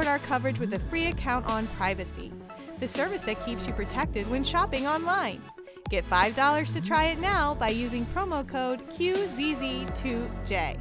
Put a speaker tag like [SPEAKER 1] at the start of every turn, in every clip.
[SPEAKER 1] support our coverage with a free account on Privacy, the service that keeps you protected when shopping online. Get $5 to try it now by using promo code QZZ2J.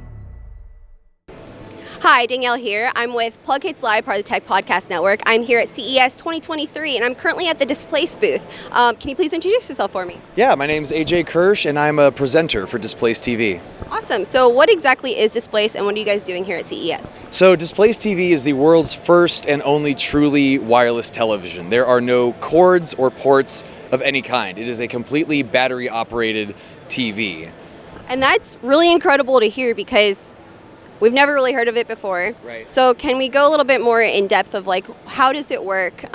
[SPEAKER 2] Hi, Danielle here. I'm with PLUGHITZ Live, part of the Tech Podcast Network. I'm here at CES 2023, and I'm currently at the Displace booth. Can you please introduce yourself for me?
[SPEAKER 3] Yeah, my name's AJ Kirsch, and I'm a presenter for Displace TV.
[SPEAKER 2] Awesome. So what exactly is Displace, and what are you guys doing here at CES?
[SPEAKER 3] So Displace TV is the world's first and only truly wireless television. There are no cords or ports of any kind. It is a completely battery-operated TV.
[SPEAKER 2] And that's really incredible to hear because we've never really heard of it before.
[SPEAKER 3] Right.
[SPEAKER 2] So can we go a little bit more in depth of like, how does it work?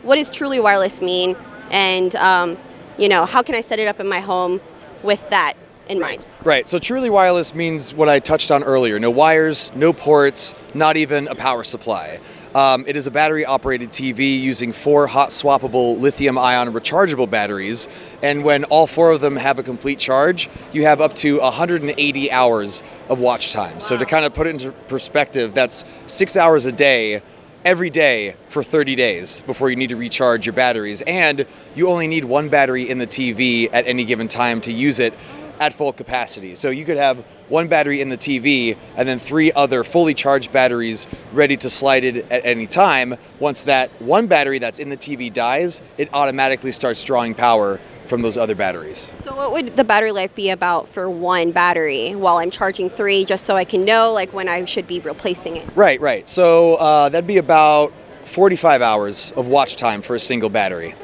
[SPEAKER 2] What does truly wireless mean? And, how can I set it up in my home with that in mind?
[SPEAKER 3] Right. So truly wireless means what I touched on earlier. No wires, no ports, not even a power supply. It is a battery-operated TV using 4 hot-swappable lithium-ion rechargeable batteries, and when all 4 of them have a complete charge, you have up to 180 hours of watch time. So to kind of put it into perspective, that's 6 hours a day, every day for 30 days before you need to recharge your batteries, and you only need 1 battery in the TV at any given time to use it at full capacity. So you could have 1 battery in the TV and then 3 other fully charged batteries ready to slide it at any time. Once that 1 battery that's in the TV dies, it automatically starts drawing power from those other batteries.
[SPEAKER 2] So what would the battery life be about for 1 battery while I'm charging 3, just so I can know like when I should be replacing it?
[SPEAKER 3] Right. So that'd be about 45 hours of watch time for a single battery.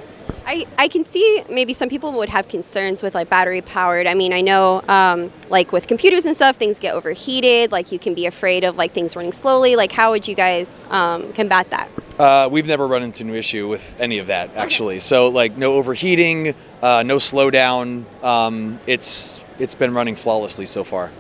[SPEAKER 2] I can see maybe some people would have concerns with like battery powered. I mean, I know like with computers and stuff, things get overheated. Like you can be afraid of like things running slowly. Like how would you guys combat that?
[SPEAKER 3] We've never run into an issue with any of that actually. So like no overheating, no slowdown. It's been running flawlessly so far.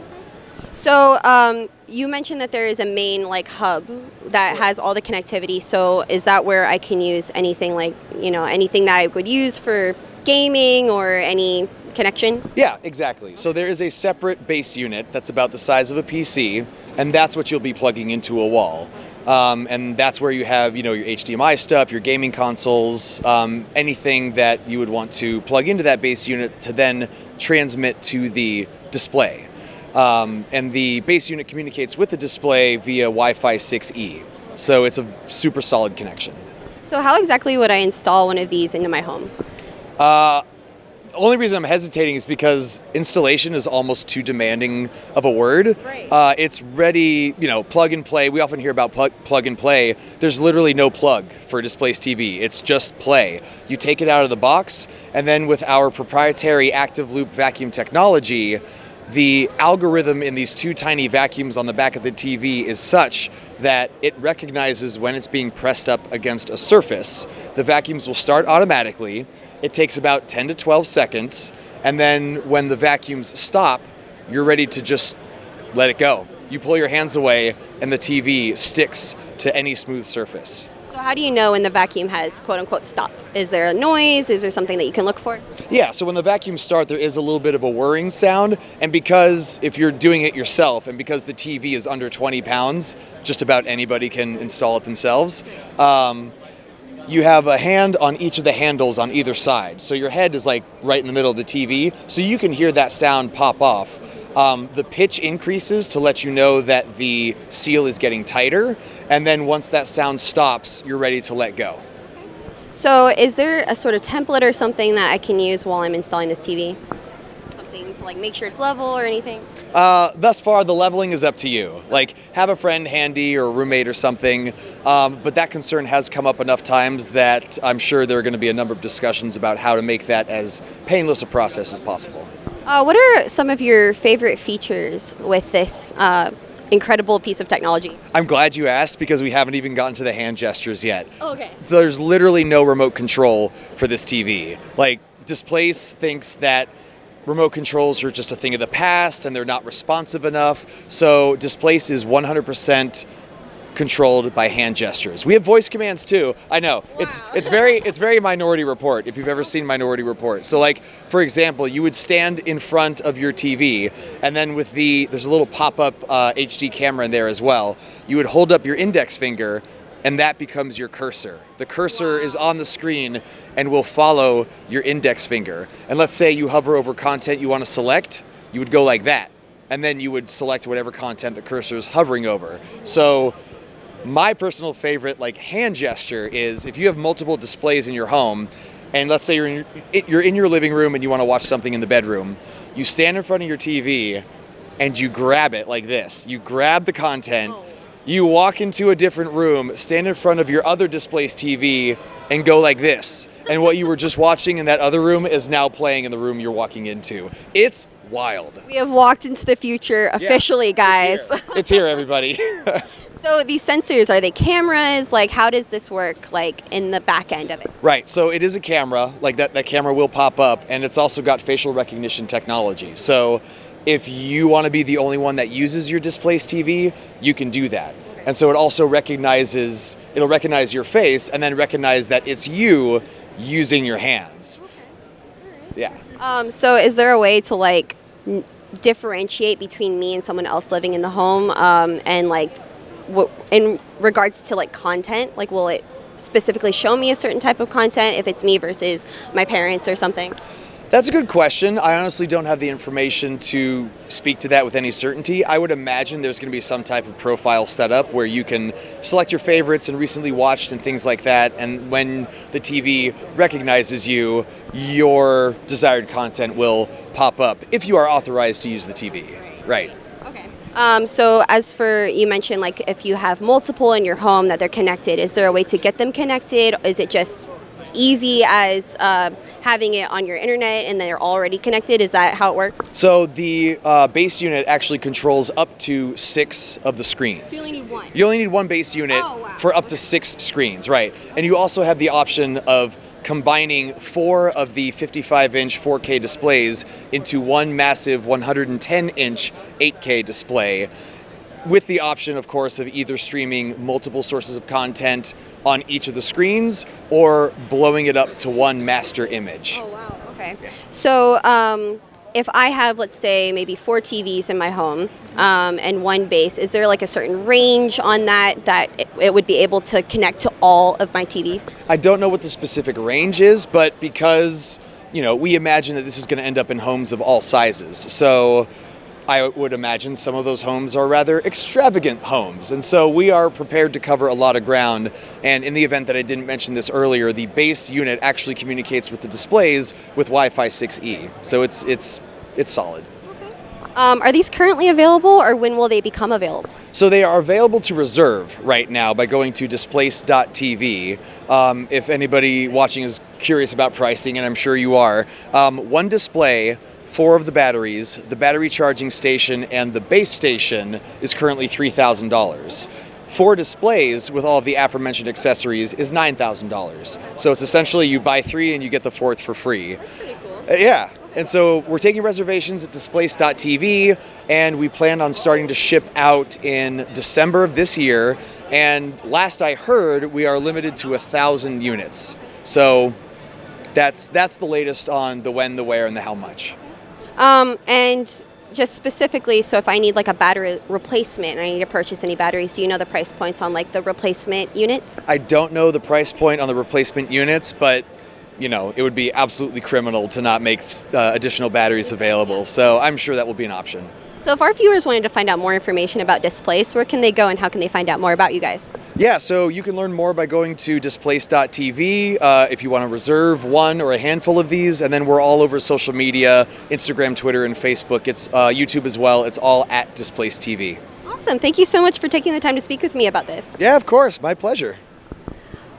[SPEAKER 2] So you mentioned that there is a main like hub that has all the connectivity. So is that where I can use anything like, anything that I would use for gaming or any connection?
[SPEAKER 3] Yeah, exactly. So there is a separate base unit that's about the size of a PC, and that's what you'll be plugging into a wall. And that's where you have, your HDMI stuff, your gaming consoles, anything that you would want to plug into that base unit to then transmit to the display. And the base unit communicates with the display via Wi-Fi 6E. So it's a super solid connection.
[SPEAKER 2] So how exactly would I install one of these into my home?
[SPEAKER 3] The only reason I'm hesitating is because installation is almost too demanding of a word.
[SPEAKER 2] Right.
[SPEAKER 3] It's ready, plug and play. We often hear about plug and play. There's literally no plug for Displace TV. It's just play. You take it out of the box, and then with our proprietary active loop vacuum technology, the algorithm in these 2 tiny vacuums on the back of the TV is such that it recognizes when it's being pressed up against a surface. The vacuums will start automatically. It takes about 10 to 12 seconds. And then when the vacuums stop, you're ready to just let it go. You pull your hands away and the TV sticks to any smooth surface.
[SPEAKER 2] So how do you know when the vacuum has quote unquote stopped? Is there a noise? Is there something that you can look for?
[SPEAKER 3] Yeah, so when the vacuums start, there is a little bit of a whirring sound. And because if you're doing it yourself and because the TV is under 20 pounds, just about anybody can install it themselves. You have a hand on each of the handles on either side. So your head is like right in the middle of the TV. So you can hear that sound pop off. The pitch increases to let you know that the seal is getting tighter. And then once that sound stops, you're ready to let go.
[SPEAKER 2] So is there a sort of template or something that I can use while I'm installing this TV? Something to like make sure it's level or anything?
[SPEAKER 3] Thus far, the leveling is up to you. Like have a friend handy or a roommate or something. But that concern has come up enough times that I'm sure there are going to be a number of discussions about how to make that as painless a process as possible.
[SPEAKER 2] What are some of your favorite features with this incredible piece of technology?
[SPEAKER 3] I'm glad you asked because we haven't even gotten to the hand gestures yet.
[SPEAKER 2] Okay.
[SPEAKER 3] There's literally no remote control for this TV. Like Displace thinks that remote controls are just a thing of the past and they're not responsive enough. So Displace is 100% controlled by hand gestures. We have voice commands too. I know.
[SPEAKER 2] Wow.
[SPEAKER 3] It's very Minority Report if you've ever seen Minority Report. So like for example, you would stand in front of your TV and then with there's a little pop-up HD camera in there as well. You would hold up your index finger and that becomes your cursor. The cursor is on the screen and will follow your index finger. And let's say you hover over content you want to select, you would go like that, and then you would select whatever content the cursor is hovering over. So my personal favorite like hand gesture is if you have multiple displays in your home, and let's say you're in your living room and you want to watch something in the bedroom, you stand in front of your TV and you grab it like this. You grab the content, you walk into a different room, stand in front of your other Displace TV and go like this. And what you were just watching in that other room is now playing in the room you're walking into. It's wild.
[SPEAKER 2] We have walked into the future officially, guys.
[SPEAKER 3] It's here, everybody.
[SPEAKER 2] So these sensors, are they cameras? Like, how does this work, like, in the back end of it?
[SPEAKER 3] Right, so it is a camera, like that camera will pop up, and it's also got facial recognition technology. So if you want to be the only one that uses your Displace TV, you can do that. And so it also it'll recognize your face and then recognize that it's you using your hands. Yeah.
[SPEAKER 2] So is there a way to, like, differentiate between me and someone else living in the home, and, like, in regards to like content, like will it specifically show me a certain type of content if it's me versus my parents or something?
[SPEAKER 3] That's a good question. I honestly don't have the information to speak to that with any certainty. I would imagine there's going to be some type of profile setup where you can select your favorites and recently watched and things like that, and when the TV recognizes you, your desired content will pop up if you are authorized to use the TV. Right.
[SPEAKER 2] So as for, you mentioned like if you have multiple in your home that they're connected, is there a way to get them connected? Is it just easy as having it on your internet and they're already connected? Is that how it works?
[SPEAKER 3] So the base unit actually controls up to 6 of the screens.
[SPEAKER 2] So you only need one?
[SPEAKER 3] You only need one base unit for up to 6 screens, right. And you also have the option of combining 4 of the 55-inch 4K displays into one massive 110-inch 8K display, with the option, of course, of either streaming multiple sources of content on each of the screens or blowing it up to one master image.
[SPEAKER 2] Oh, wow. Okay. So if I have, let's say, maybe 4 TVs in my home and one base, is there like a certain range on that it would be able to connect to all of my TVs?
[SPEAKER 3] I don't know what the specific range is, but because, we imagine that this is going to end up in homes of all sizes. So I would imagine some of those homes are rather extravagant homes. And so we are prepared to cover a lot of ground. And in the event that I didn't mention this earlier, the base unit actually communicates with the displays with Wi-Fi 6E. So it's solid.
[SPEAKER 2] Are these currently available, or when will they become available?
[SPEAKER 3] So they are available to reserve right now by going to displace.tv. If anybody watching is curious about pricing, and I'm sure you are, one display, 4 of the batteries, the battery charging station, and the base station is currently $3,000. 4 displays with all of the aforementioned accessories is $9,000. So it's essentially you buy 3 and you get the 4th for free.
[SPEAKER 2] That's pretty cool.
[SPEAKER 3] Yeah. And so we're taking reservations at displace.tv, and we plan on starting to ship out in December of this year. And last I heard, we are limited to 1,000 units. So that's the latest on the when, the where, and the how much.
[SPEAKER 2] And just specifically, so if I need like a battery replacement and I need to purchase any batteries, do you know the price points on like the replacement units?
[SPEAKER 3] I don't know the price point on the replacement units, but it would be absolutely criminal to not make additional batteries available. So I'm sure that will be an option.
[SPEAKER 2] So if our viewers wanted to find out more information about Displace, where can they go and how can they find out more about you guys?
[SPEAKER 3] Yeah, so you can learn more by going to displace.tv if you want to reserve one or a handful of these, and then we're all over social media, Instagram, Twitter, and Facebook. It's YouTube as well. It's all at Displace TV.
[SPEAKER 2] Awesome. Thank you so much for taking the time to speak with me about this.
[SPEAKER 3] Yeah, of course. My pleasure.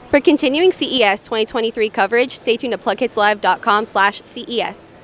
[SPEAKER 2] For continuing CES 2023 coverage, stay tuned to PLUGHITZlive.com/CES.